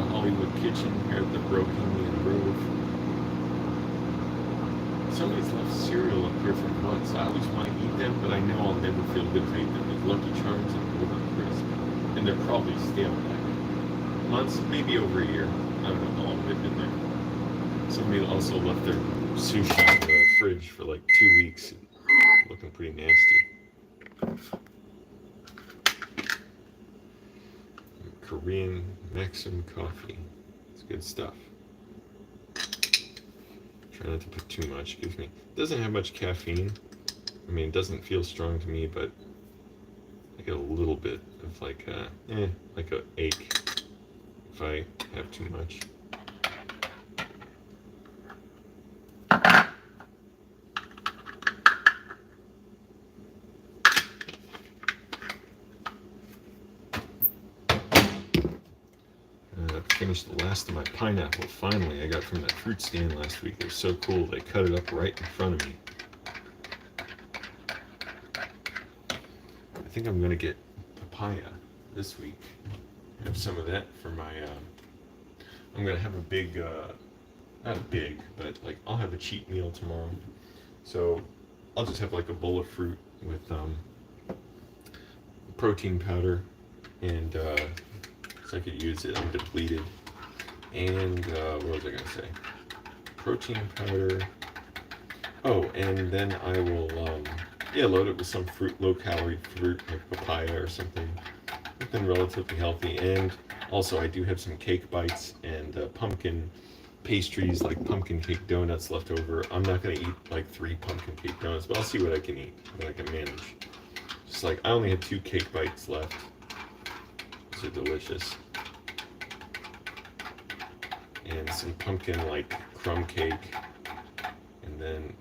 Hollywood Kitchen here at the Brokingham Grove. Somebody's left cereal up here for months. I always want to eat them, but I know I'll never feel good to eat them. Like Lucky Charms and Golden Crisp. And they're probably stale back. Months, maybe over a year. I don't know how long they've been there. Somebody also left their sushi in the fridge for like 2 weeks. Looking pretty nasty. Korean Maxim coffee. It's good stuff. Try not to put too much. It doesn't have much caffeine. I mean, it doesn't feel strong to me, but I get a little bit of like a ache if I have too much. Finished the last of my pineapple. Finally, I got from that fruit stand last week. It was so cool. They cut it up right in front of me. I think I'm gonna get papaya this week. Have some of that for my. I'm gonna have a big, not a big, but like I'll have a cheat meal tomorrow. So I'll just have like a bowl of fruit with protein powder and. So I could use it. I'm depleted. And what was I gonna say? Protein powder. Oh, and then I will load it with some fruit, low-calorie fruit like papaya or something relatively healthy. And also I do have some cake bites and pumpkin pastries like pumpkin cake donuts left over. I'm not gonna eat like 3 pumpkin cake donuts, but I'll see what I can eat, what I can manage. Just like I only have 2 cake bites left. These are delicious. And some pumpkin like crumb cake, and then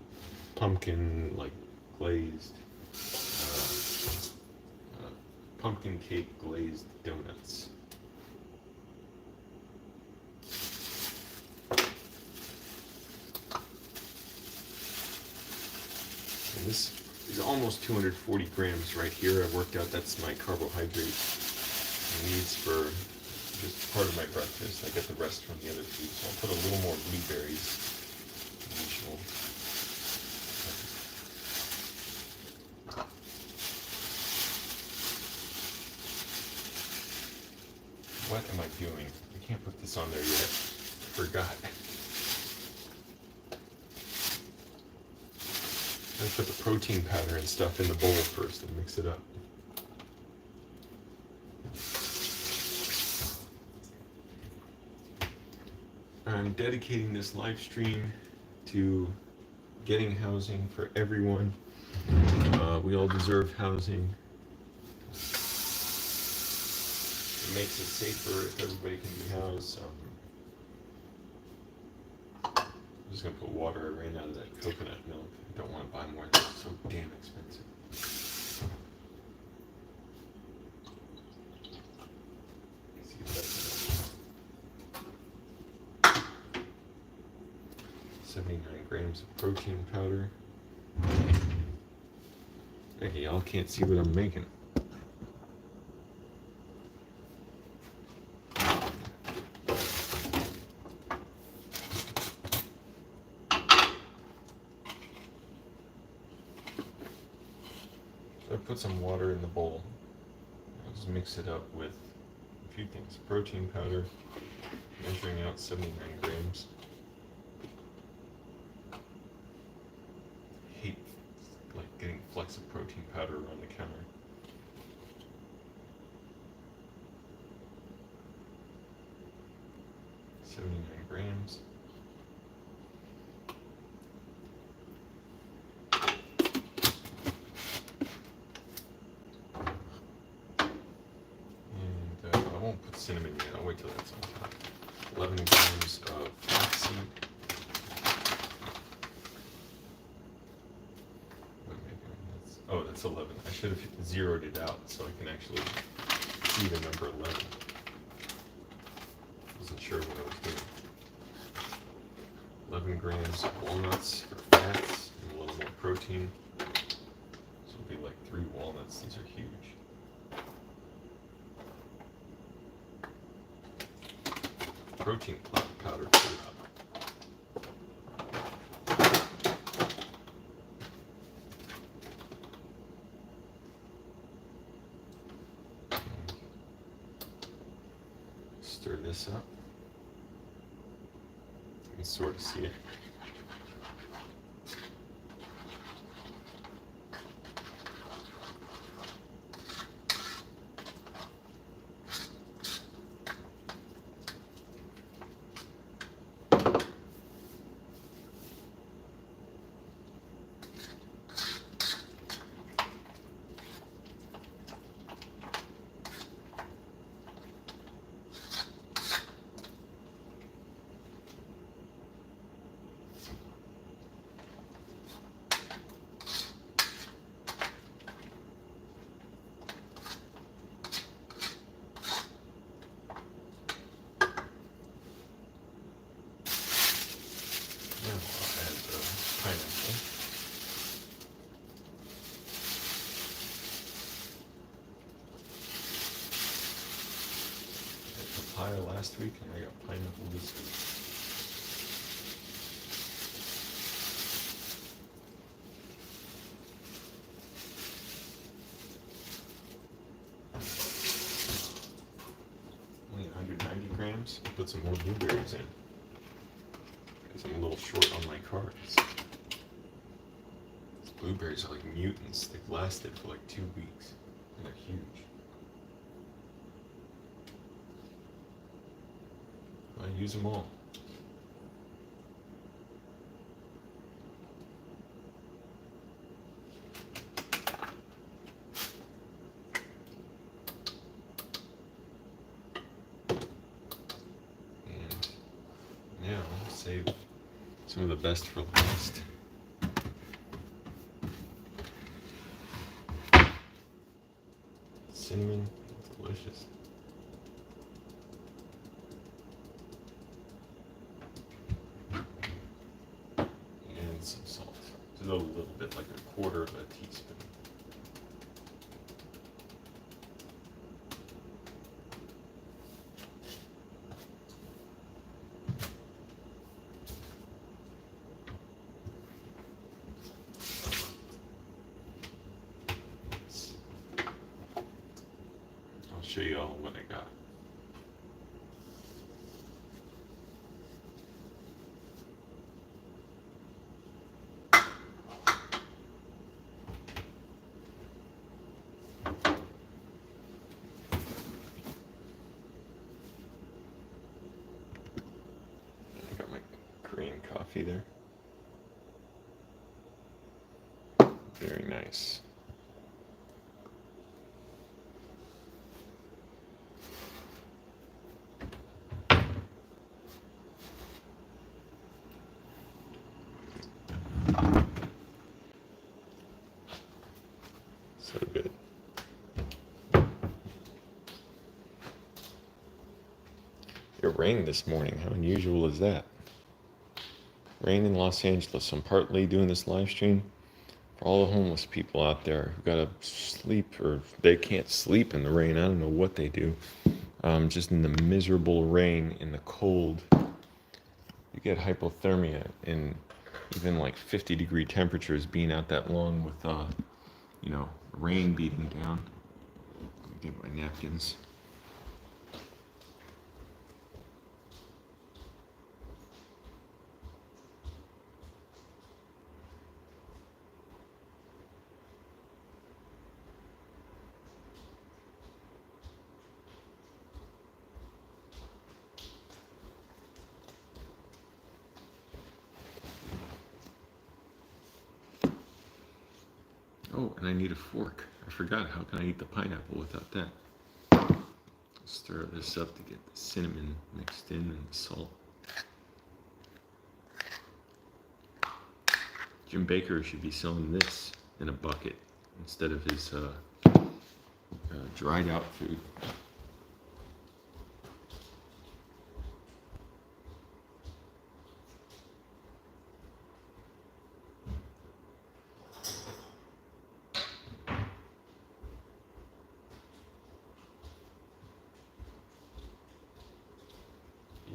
pumpkin like glazed pumpkin cake glazed donuts. And this is almost 240 grams right here. I worked out that's my carbohydrate needs for just part of my breakfast. I get the rest from the other food, so I'll put a little more blueberries than usual. What am I doing? I can't put this on there yet. I forgot. I put the protein powder and stuff in the bowl first and mix it up. I'm dedicating this live stream to getting housing for everyone. We all deserve housing. It makes it safer if everybody can be housed. I'm just going to put water. I ran out of that coconut milk. I don't want to buy more. It's so damn expensive. 79 grams of protein powder. Okay, y'all can't see what I'm making. So I put some water in the bowl. I'll just mix it up with a few things. Protein powder, measuring out 79 grams. Hate like getting flecks of protein powder around the counter. $79. And I won't put cinnamon yet. I'll wait till that's on top. 11 grams of flaxseed. Oh, that's 11. I should have zeroed it out so I can actually see the number 11. Wasn't sure what I was doing. 11 grams of walnuts for fats and a little more protein. This will be like 3 walnuts. These are huge. protein powder too. Stir this up. You can sort of see it. Now I'll add the pineapple. I had papaya last week and I got pineapple this week. Only 190 grams. I'll put some more blueberries in. I'm a little short on my cards. These blueberries are like mutants. They've lasted for like 2 weeks. And they're huge. I use them all. And now save some of the best for last. Cinnamon, delicious. And some salt. Just a little bit, like a quarter of a teaspoon. I'll show you all what I got. I got my Korean coffee there. Very nice. So good. It rained this morning. How unusual is that? Rain in Los Angeles. I'm partly doing this live stream for all the homeless people out there who gotta sleep, or they can't sleep in the rain. I don't know what they do. Just in the miserable rain, in the cold, you get hypothermia, and even like 50-degree temperatures being out that long with rain beating down. Let me get my napkins. Oh, and I need a fork. I forgot. How can I eat the pineapple without that? Stir this up to get the cinnamon mixed in and the salt. Jim Baker should be selling this in a bucket instead of his dried out food.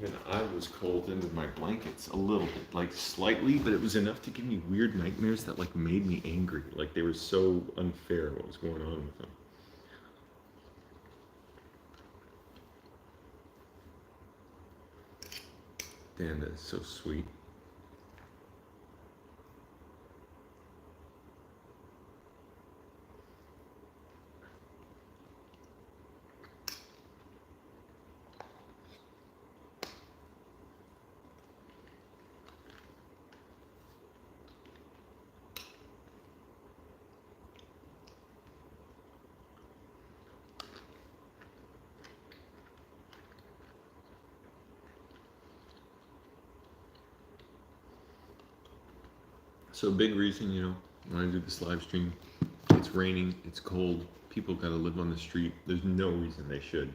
even I was cold under my blankets a little bit, like slightly, but it was enough to give me weird nightmares that like made me angry. Like they were so unfair what was going on with them. Damn, that's so sweet. So big reason, when I do this live stream, it's raining, it's cold, people gotta live on the street. There's no reason they should.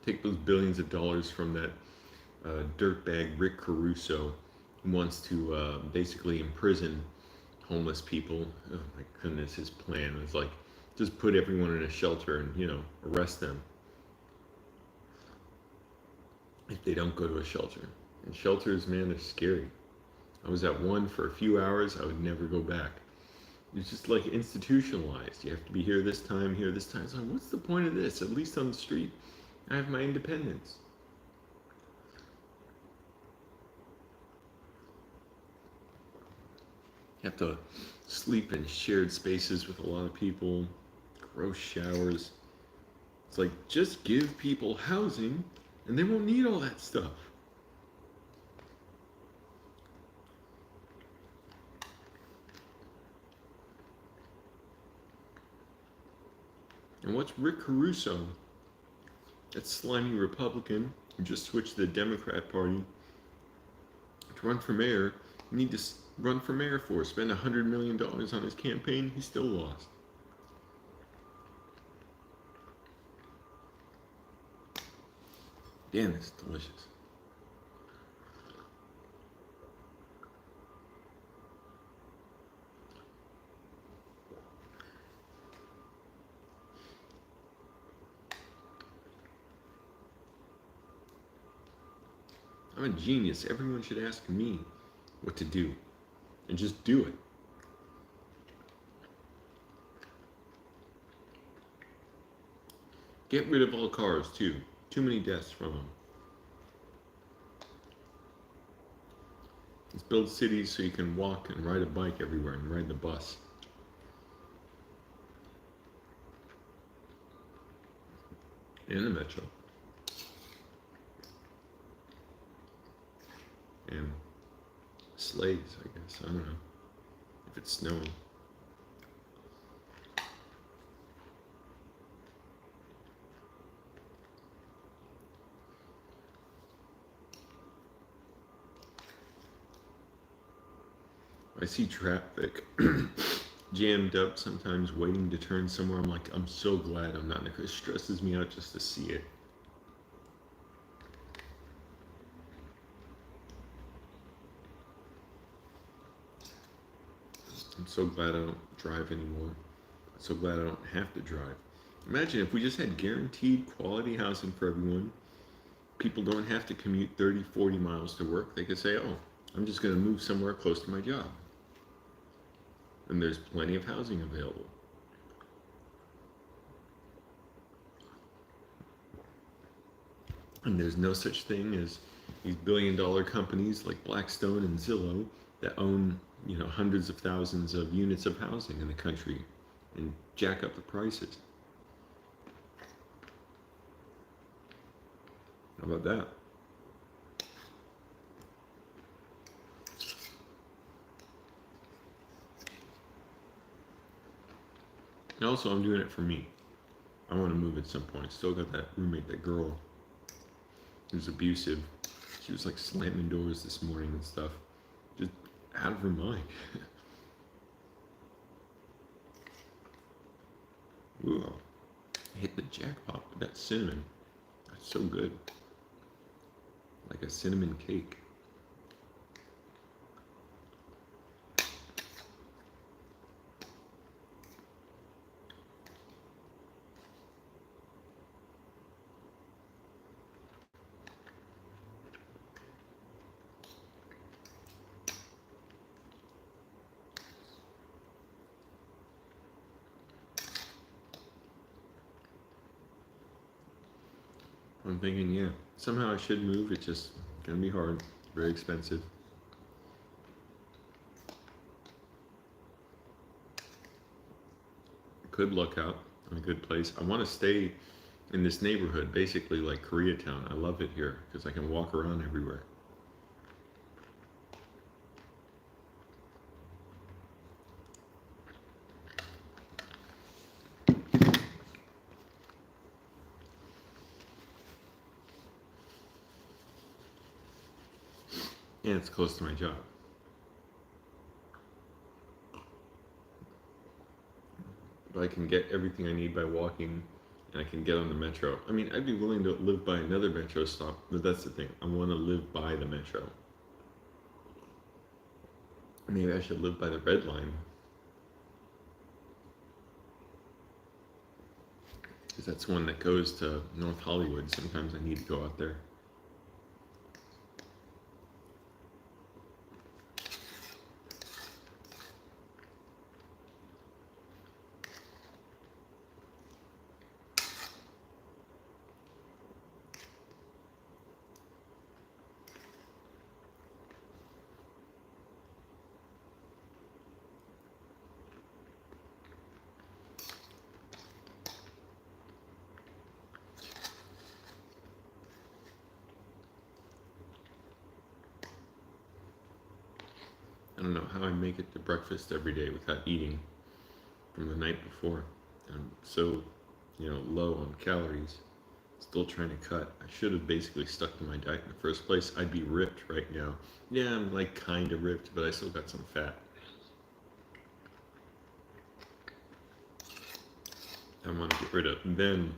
Take those billions of dollars from that dirtbag Rick Caruso, who wants to basically imprison homeless people. Oh my goodness, his plan was like, just put everyone in a shelter and, arrest them if they don't go to a shelter. And shelters, man, they're scary. I was at one for a few hours, I would never go back. It's just like institutionalized. You have to be here this time, here this time. So what's the point of this? At least on the street, I have my independence. You have to sleep in shared spaces with a lot of people, gross showers. It's like, just give people housing and they won't need all that stuff. And what's Rick Caruso, that slimy Republican who just switched to the Democrat Party to run for mayor, need to run for mayor for? Spend $100 million on his campaign, he still lost. Damn, it's delicious. I'm a genius. Everyone should ask me what to do and just do it. Get rid of all cars too. Too many deaths from them. Let's build cities so you can walk and ride a bike everywhere and ride the bus. And the metro. And sleighs, I guess. I don't know. If it's snowing. I see traffic jammed up sometimes waiting to turn somewhere. I'm like, I'm so glad I'm not in a car. It stresses me out just to see it. I'm so glad I don't drive anymore. I'm so glad I don't have to drive. Imagine if we just had guaranteed quality housing for everyone. People don't have to commute 30, 40 miles to work. They could say, oh, I'm just going to move somewhere close to my job. And there's plenty of housing available. And there's no such thing as these billion-dollar companies like Blackstone and Zillow that own, hundreds of thousands of units of housing in the country and jack up the prices. How about that? And also, I'm doing it for me. I want to move at some point. Still got that roommate, that girl who's abusive. She was like slamming doors this morning and stuff. Just out of her mind. Ooh, I hit the jackpot with that cinnamon. That's so good. Like a cinnamon cake. I'm thinking, yeah, somehow I should move. It's just gonna be hard, very expensive. Could look out in a good place. I want to stay in this neighborhood, basically like Koreatown. I love it here because I can walk around everywhere. And it's close to my job. But I can get everything I need by walking, and I can get on the metro. I mean, I'd be willing to live by another metro stop, but that's the thing. I want to live by the metro. Maybe I should live by the red line. Because that's one that goes to North Hollywood. Sometimes I need to go out there. I don't know how I make it to breakfast every day without eating from the night before. I'm so, low on calories. Still trying to cut. I should have basically stuck to my diet in the first place. I'd be ripped right now. Yeah, I'm like kind of ripped, but I still got some fat. I want to get rid of. Then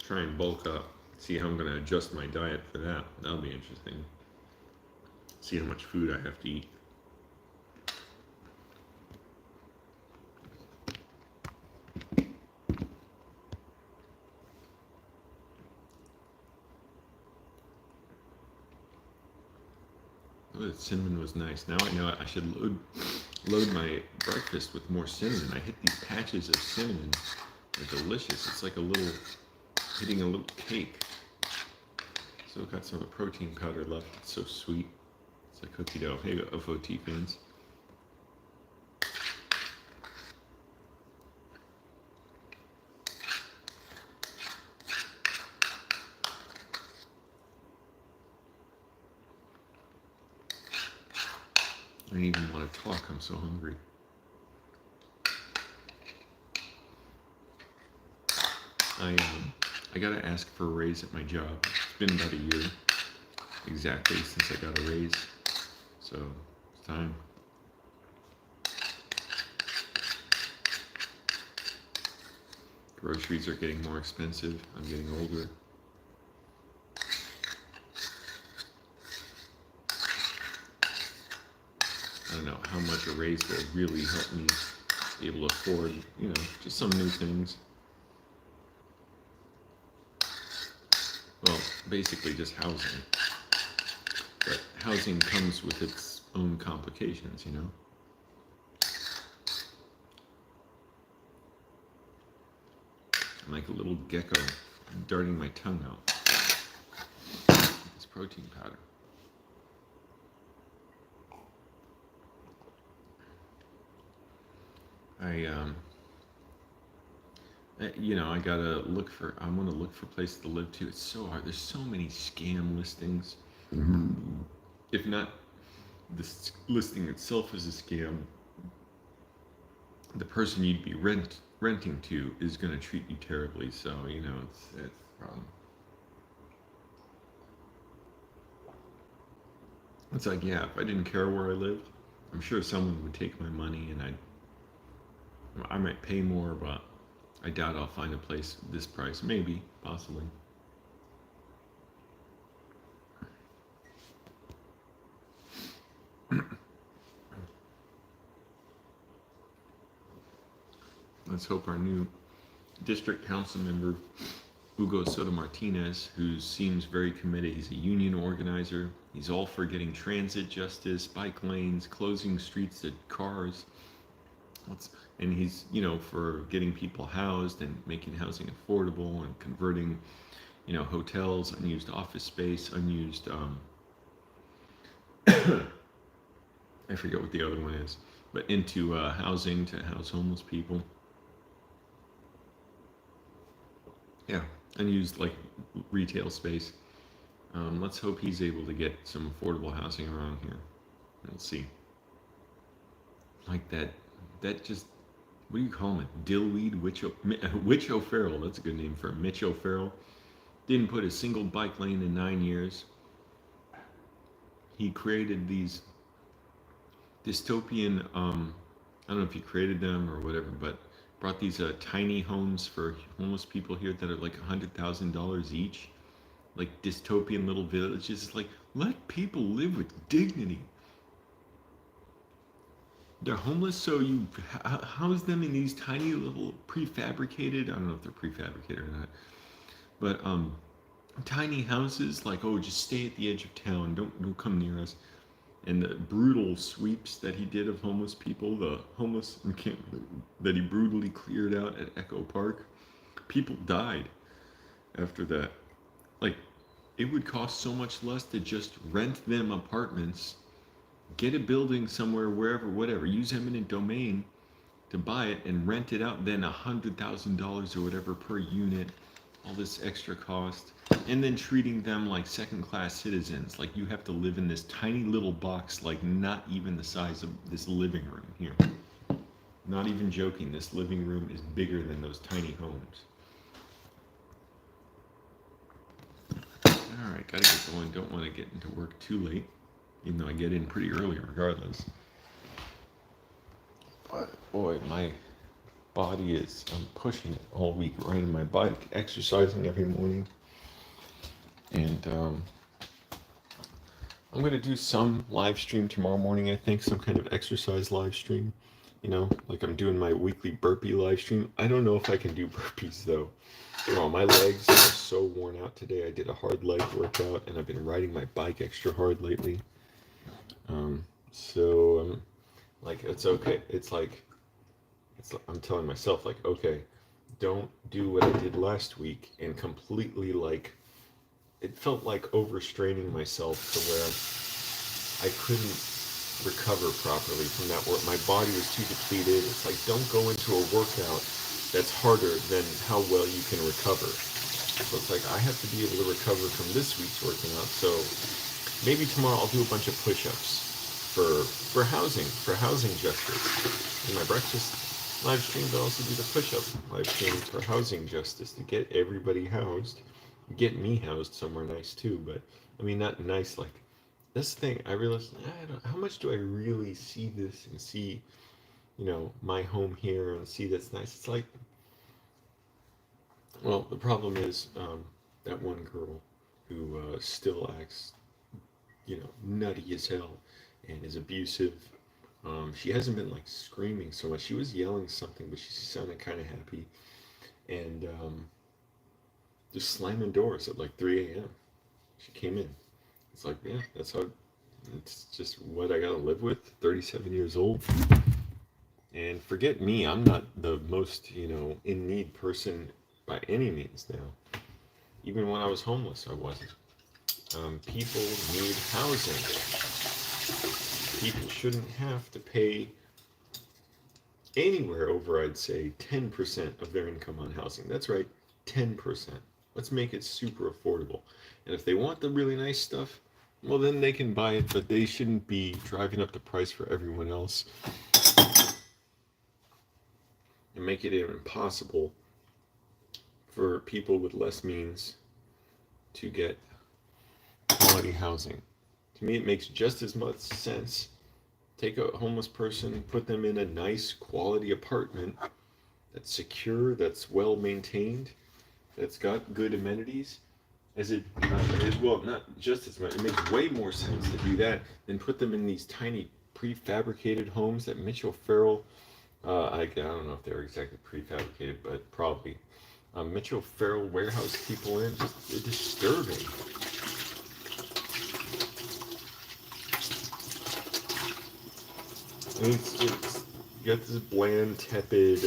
try and bulk up. See how I'm going to adjust my diet for that. That'll be interesting. See how much food I have to eat. Oh, the cinnamon was nice. Now I know I should load my breakfast with more cinnamon. I hit these patches of cinnamon. They're delicious. It's like hitting a little cake. Still got some of the protein powder left. It's so sweet. It's like cookie dough. Hey, OFOT fans. I don't even want to talk. I'm so hungry. I gotta ask for a raise at my job. It's been about a year exactly since I got a raise, so it's time. Groceries are getting more expensive. I'm getting older. I don't know how much a raise will really help me be able to afford, just some new things. Well, basically just housing. But housing comes with its own complications, I'm like a little gecko darting my tongue out. It's protein powder. I want to look for places to live too. It's so hard. There's so many scam listings. Mm-hmm. If not, the listing itself is a scam. The person you'd be renting to is going to treat you terribly. So, it's a problem. It's like, yeah, if I didn't care where I lived, I'm sure someone would take my money and I might pay more, but I doubt I'll find a place this price. Maybe, possibly. Let's hope our new district council member, Hugo Soto Martinez, who seems very committed. He's a union organizer. He's all for getting transit justice, bike lanes, closing streets to cars. And he's, for getting people housed and making housing affordable and converting, hotels, unused office space, unused, I forget what the other one is, but into housing to house homeless people. Yeah, unused like retail space. Let's hope he's able to get some affordable housing around here. We'll see. Like that just, what do you call him? Dillweed Witch O'Farrell. That's a good name for him. Mitch O'Farrell. Didn't put a single bike lane in 9 years. He created these dystopian, I don't know if he created them or whatever, but brought these tiny homes for homeless people here that are like $100,000 each, like dystopian little villages. It's like, let people live with dignity. They're homeless, so you house them in these tiny little prefabricated, I don't know if they're prefabricated or not, but tiny houses, like, oh, just stay at the edge of town, don't come near us. And the brutal sweeps that he did of homeless people, the homeless encampment that he brutally cleared out at Echo Park, people died after that. Like, it would cost so much less to just rent them apartments, get a building somewhere, wherever, whatever, use eminent domain to buy it and rent it out, then $100,000 or whatever per unit, all this extra cost, and then treating them like second-class citizens. Like, you have to live in this tiny little box, like not even the size of this living room here. Not even joking, this living room is bigger than those tiny homes. All right, gotta get going. Don't want to get into work too late, even though I get in pretty early regardless. But boy, my body is, I'm pushing it all week, riding my bike, exercising every morning. And I'm going to do some live stream tomorrow morning, I think, some kind of exercise live stream. Like I'm doing my weekly burpee live stream. I don't know if I can do burpees though. My legs are so worn out today. I did a hard leg workout and I've been riding my bike extra hard lately. So like, it's okay. I'm telling myself, like, okay, don't do what I did last week and completely, like, it felt like overstraining myself to where I couldn't recover properly from that work. My body was too depleted. It's like, don't go into a workout that's harder than how well you can recover. So it's like, I have to be able to recover from this week's working out. So maybe tomorrow I'll do a bunch of push-ups for housing justice. In my breakfast live stream, but also do the push-up live stream for housing justice to get everybody housed, get me housed somewhere nice too. But I mean, not nice, like, this thing, I realized, how much do I really see this and see, my home here and see that's nice? It's like, well, the problem is that one girl who still acts, nutty as hell and is abusive. She hasn't been like screaming so much. She was yelling something, but she sounded kind of happy. And just slamming doors at like 3 a.m. She came in. It's like, yeah, that's how, it's just what I gotta live with, 37 years old. And forget me, I'm not the most, in need person by any means now. Even when I was homeless, I wasn't. People need housing. People shouldn't have to pay anywhere over, I'd say, 10% of their income on housing. That's right, 10%. Let's make it super affordable. And if they want the really nice stuff, well, then they can buy it, but they shouldn't be driving up the price for everyone else and make it impossible for people with less means to get quality housing. To me, it makes just as much sense. Take a homeless person, put them in a nice quality apartment that's secure, that's well maintained, that's got good amenities, not just as much. It makes way more sense to do that than put them in these tiny prefabricated homes that Mitch O'Farrell, I don't know if they're exactly prefabricated, but probably. Mitch O'Farrell warehouse people in, just disturbing. And it's you got this bland, tepid,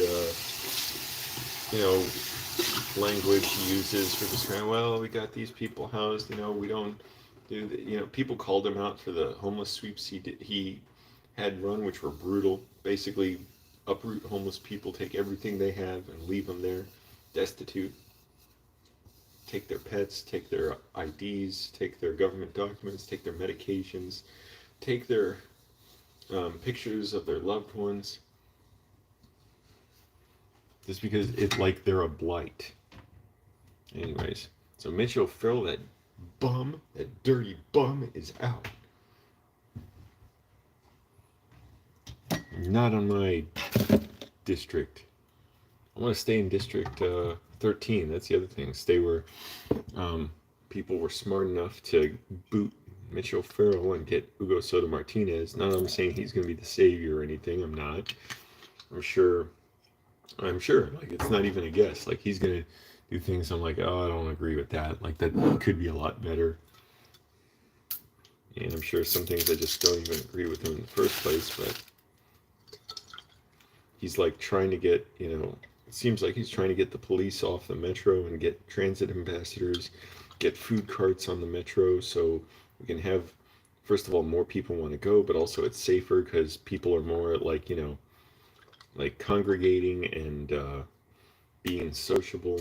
language he uses for describing, well, we got these people housed, we don't do people called him out for the homeless sweeps he had run, which were brutal. Basically, uproot homeless people, take everything they have and leave them there, destitute. Take their pets, take their IDs, take their government documents, take their medications, take their pictures of their loved ones, just because it's like they're a blight. Anyways, so Mitch O'Farrell, that bum, that dirty bum, is out. Not on my district. I want to stay in District 13. That's the other thing. Stay where people were smart enough to boot Mitch O'Farrell and get Hugo Soto Martinez. Not that I'm saying he's going to be the savior or anything. I'm not. I'm sure. Like, it's not even a guess. Like, he's going to do things I'm like, oh, I don't agree with that. Like, that could be a lot better. And I'm sure some things I just don't even agree with him in the first place. But he's like trying to get, it seems like he's trying to get the police off the metro and get transit ambassadors, get food carts on the metro so we can have, first of all, more people want to go, but also it's safer because people are more like, like congregating and being sociable.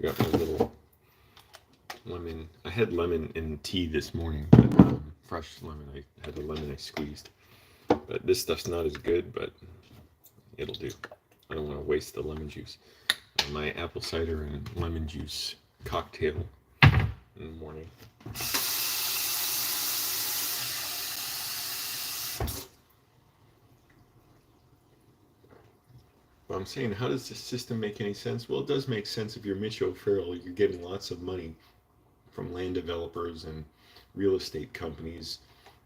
Got my little lemon. I had lemon in tea this morning, but fresh lemon. I had a lemon I squeezed. But this stuff's not as good, but it'll do. I don't want to waste the lemon juice. My apple cider and lemon juice cocktail in the morning. But I'm saying, how does this system make any sense? Well, it does make sense if you're Mitch O'Farrell. You're getting lots of money from land developers and real estate companies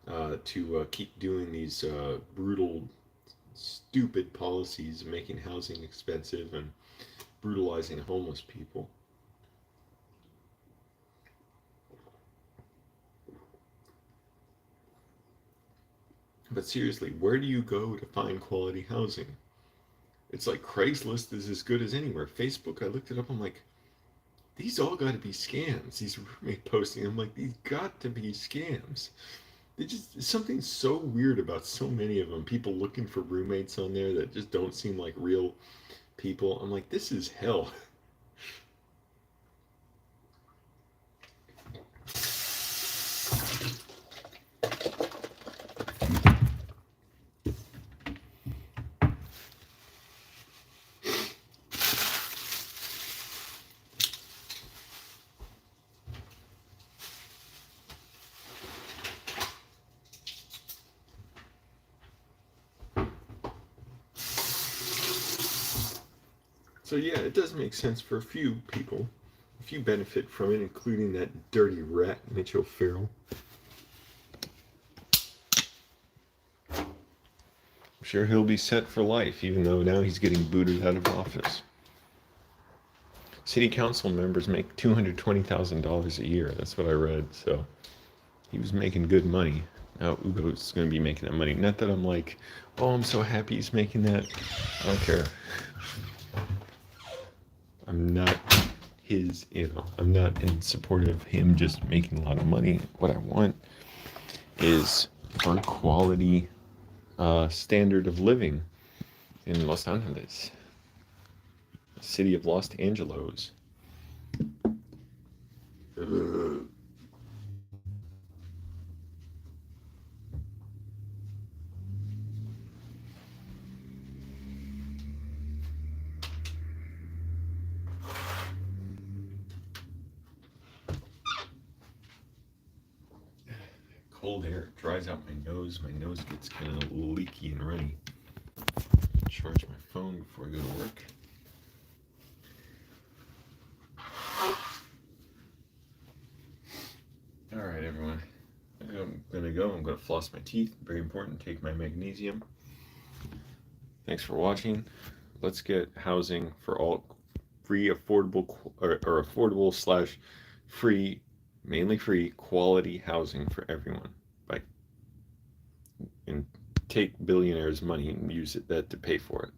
to keep doing these brutal, stupid policies, making housing expensive and brutalizing homeless people. But seriously, where do you go to find quality housing? It's like Craigslist is as good as anywhere. Facebook, I looked it up, I'm like, these all got to be scams. These roommate posting, I'm like, these got to be scams. There's something so weird about so many of them. People looking for roommates on there that just don't seem like real people. I'm like, this is hell. So yeah, it does make sense for a few people. A few benefit from it, including that dirty rat, Mitch O'Farrell. I'm sure he'll be set for life, even though now he's getting booted out of office. City council members make $220,000 a year. That's what I read. So he was making good money. Now Ugo's going to be making that money. Not that I'm like, oh, I'm so happy he's making that. I don't care. I'm not his, I'm not in support of him just making a lot of money. What I want is for quality standard of living in Los Angeles, the city of Los Angelos. Cold air dries out my nose. My nose gets kind of leaky and runny. Charge my phone before I go to work. All right, everyone. I'm gonna go. I'm gonna floss my teeth. Very important. Take my magnesium. Thanks for watching. Let's get housing for all, free, affordable, or affordable / free, mainly free, quality housing for everyone. Bye. And take billionaires' money and use that to pay for it.